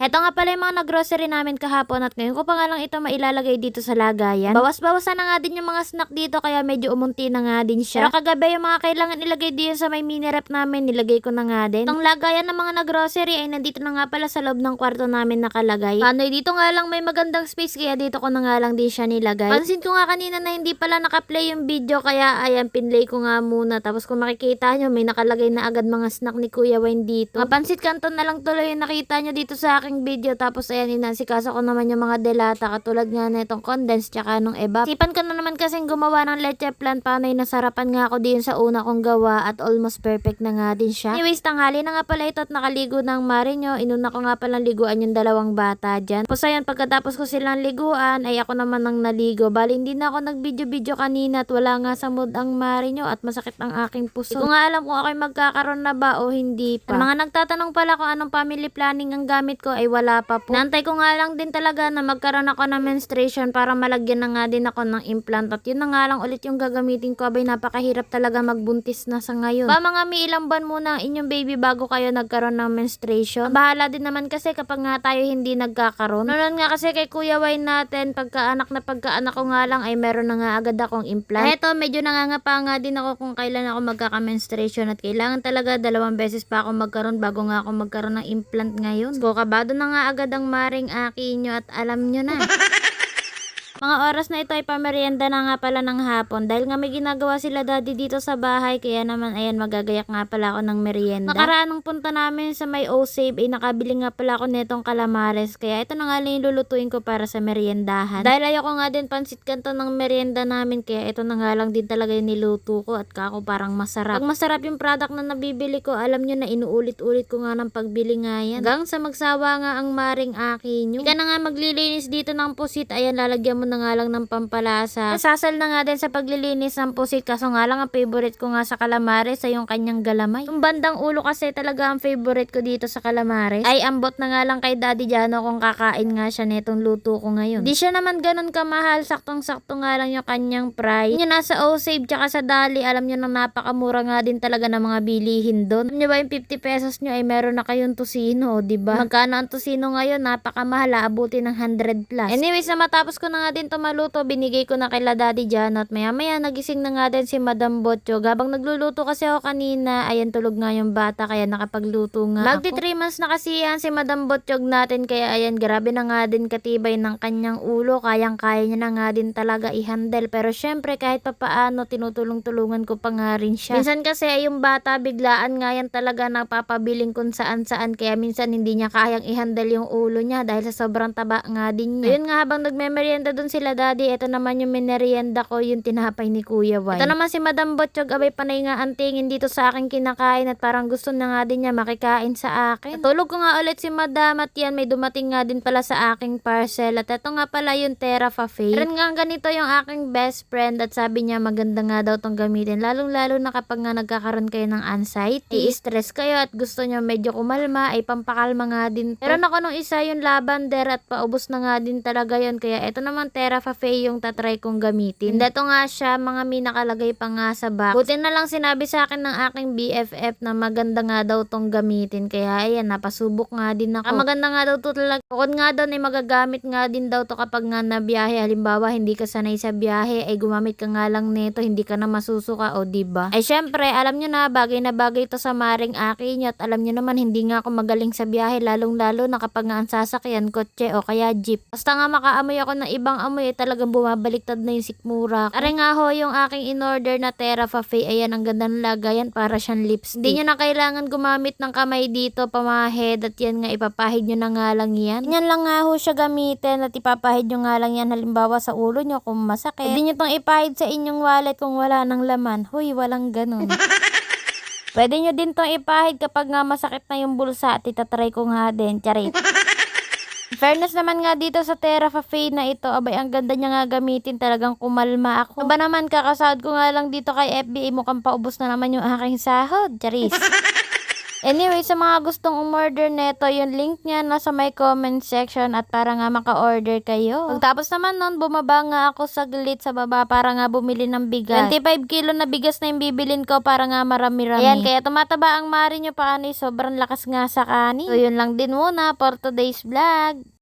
Ito nga pala yung mga nag-grocery namin kahapon at ngayon ko pa nga lang ito mailalagay dito sa lagayan. Bawas-bawasan na nga din yung mga snack dito kaya medyo umunti na nga din siya. Pero kagabi yung mga kailangan ilagay din sa may mini rep namin, nilagay ko na nga din. Itong lagayan ng mga nag-grocery ay nandito na nga pala sa loob ng kwarto namin nakalagay. Paano dito nga lang may magandang space kaya dito ko na nga lang din siya nilagay. Pansin ko nga kanina na hindi pala nakaplay yung video kaya ayan pinlay ko nga muna. Tapos kung makikita nyo may nakalagay na agad mga snack ni Kuya Wayne dito. Mapansit kanton na lang tuloy yung nakita nyo dito sa aking video. Tapos ayan inasikaso ko naman yung mga delata katulad nga na itong condensed tsaka nung evap. Sipan ko na naman kasing gumawa ng leche plan panay nasarapan nga ako din sa una kong gawa at almost perfect na nga din siya. Anyways tanghali na nga pala ito at nakaligo ng Marinyo. Inuna ko nga palang liguan yung dalawang bata dyan. Tapos ayan pagkatapos ko silang liguan ay ako naman nang naligo. Bali hindi na ako nag-video kanina at wala nga sa mood ang Marinyo at masakit ang aking puso. Hindi ko nga alam kung ako'y magkakaroon na ba o hindi pa. Ang mga nagtatanong pala kung anong family planning ang gamit ko ay wala pa po. Nantay ko nga lang din talaga na magkaroon ako ng menstruation para malagyan na nga din ako ng implant at yun na nga lang ulit yung gagamitin ko. Abay napakahirap talaga magbuntis na sa ngayon. Ba mga may ilang buwan muna ang inyong baby bago kayo nagkaroon ng menstruation. Bahala din naman kasi kapag nga tayo hindi nagkakaroon. Noon nga kasi kay Kuya Wayne natin pagkaanak ko nga lang ay meron na nga agad akong implant. Eto medyo nangangapa nga din ako kung kailan ako magkaka-menstruation at kailangan talaga 2 beses pa ako magkaroon bago nga ako magkaroon ng implant ngayon. So kabado na nga agad ang maring aki nyo at alam nyo na. Mga oras na ito ay pamerienda na nga pala ng hapon dahil nga may ginagawa sila daddy dito sa bahay kaya naman ayan magagayak nga pala ako ng merienda. Nakaraan nung punta namin sa may O-Save ay nakabili nga pala ako netong calamares kaya ito na nga lang yung lulutuin ko para sa meriendahan. Dahil ayoko nga din pansit kanto ng merienda namin kaya ito na nga lang din talaga yung niluto ko at kako parang masarap. Pag masarap yung product na nabibili ko alam nyo na inuulit-ulit ko nga ng pagbili nga yan. Hanggang sa magsawa nga ang maring aki nyo. Ika na nga maglilinis dito ng pusit ayan lalagyan mo na nga lang ng pampalasa. Nasasal na nga din sa paglilinis ng pusit kaso nga lang ang favorite ko nga sa calamares ay yung kanyang galamay. Yung bandang ulo kasi talaga ang favorite ko dito sa calamares. Ay ambot na nga lang kay Daddy Jano kung kakain nga siya netong luto ko ngayon. Di siya naman ganun kamahal, saktong-sakto nga lang yung kanyang price. Yung nasa O-Save tsaka sa Dali, alam nyo na napakamura nga din talaga ng mga bilihin doon. Alam nyo ba yung 50 pesos nyo ay meron na kayong tusino, o diba? Magkano ang tusino ngayon? Napakamahal, aabuti ng 100 plus. Anyways, na matapos ko na nga din to maluto, binigay ko na kay Daddy Jano at maya nagising na nga din si Madam Botyo. Habang nagluluto kasi ako kanina, ayan tulog nga yung bata kaya nakapagluto nga Magdi 3 months na kasi yan si Madam Botyo natin kaya ayan grabe na nga din katibay ng kanyang ulo. Kayang-kaya niya na nga din talaga i-handle. Pero syempre kahit papaano tinutulong-tulungan ko pa nga rin siya. Minsan kasi ay yung bata biglaan nga yan talaga napapabiling kung saan-saan kaya minsan hindi niya kayang i-handle yung ulo niya dahil sa sobrang taba nga din niya. Ayun nga habang nagme-merienda dun sila Daddy, ito naman yung minerienda ko, yung tinapay ni Kuya Wayne. Ito naman si Madam Botsyog, abay panay nga ang tingin dito sa akin kinakain at parang gusto na nga din niya makikain sa akin. Natulog ko nga ulit si Madam at yan may dumating nga din pala sa aking parcel at ito nga pala yung Terrafafe. Meron nga ganito yung aking best friend at sabi niya maganda nga daw tong gamitin lalong-lalo na kapag nga nagkakaroon kayo ng anxiety, stress kayo at gusto niyo medyo kumalma ay pampakalma nga din. Meron ako nung isa yung lavender at paubos na nga din talaga yon kaya ito naman Terrafafe yung tatry kong gamitin. Dito nga siya, mga may nakalagay pa nga sa box. Buti na lang sinabi sa akin ng aking BFF na maganda nga daw tong gamitin. Kaya ayan, napasubok nga din ako. Maganda nga daw to talaga. Bukod nga daw ay magagamit nga din daw to kapag nga nabiyahe. Halimbawa, hindi ka sanay sa biyahe, ay gumamit ka nga lang nito, hindi ka na masusuka, o diba? Ay syempre, alam nyo na bagay to sa maring akin at alam nyo naman, hindi nga ako magaling sa biyahe, lalong-lalo na kapag nga ang sasakyan, kotse o kaya jeep. Basta nga makaamoy ako ng ibang amoy, talagang bumabaliktad na yung sikmura ko. Are nga ho yung aking in-order na Terrafafe. Ayan, ang ganda ng lagayan para siyang lipstick. Hindi nyo na kailangan gumamit ng kamay dito, pamahid at yan nga, ipapahid nyo na nga lang yan. Yan lang nga ho siya gamitin at ipapahid nyo nga lang yan halimbawa sa ulo nyo kung masakit. Hindi nyo tong ipahid sa inyong wallet kung wala ng laman. Huy, walang ganun. Pwede nyo din tong ipahid kapag nga masakit na yung bulsa at itatry ko nga din. Charit. Fairness naman nga dito sa Terrafafe na ito, abay ang ganda niya nga gamitin, talagang kumalma ako. Aba naman kakasahod ko nga lang dito kay FBA, mukhang paubos na naman yung aking sahod, charis. Anyway, sa mga gustong umorder neto, yung link niya nasa may comment section at para nga maka-order kayo. Pagtapos naman nun, bumaba nga ako saglit sa baba para nga bumili ng bigas. 25 kilo na bigas na yung bibilin ko para nga marami-rami. Ayan, kaya tumataba ang mari nyo paano, sobrang lakas nga sa kanin. So, yun lang din muna for today's vlog.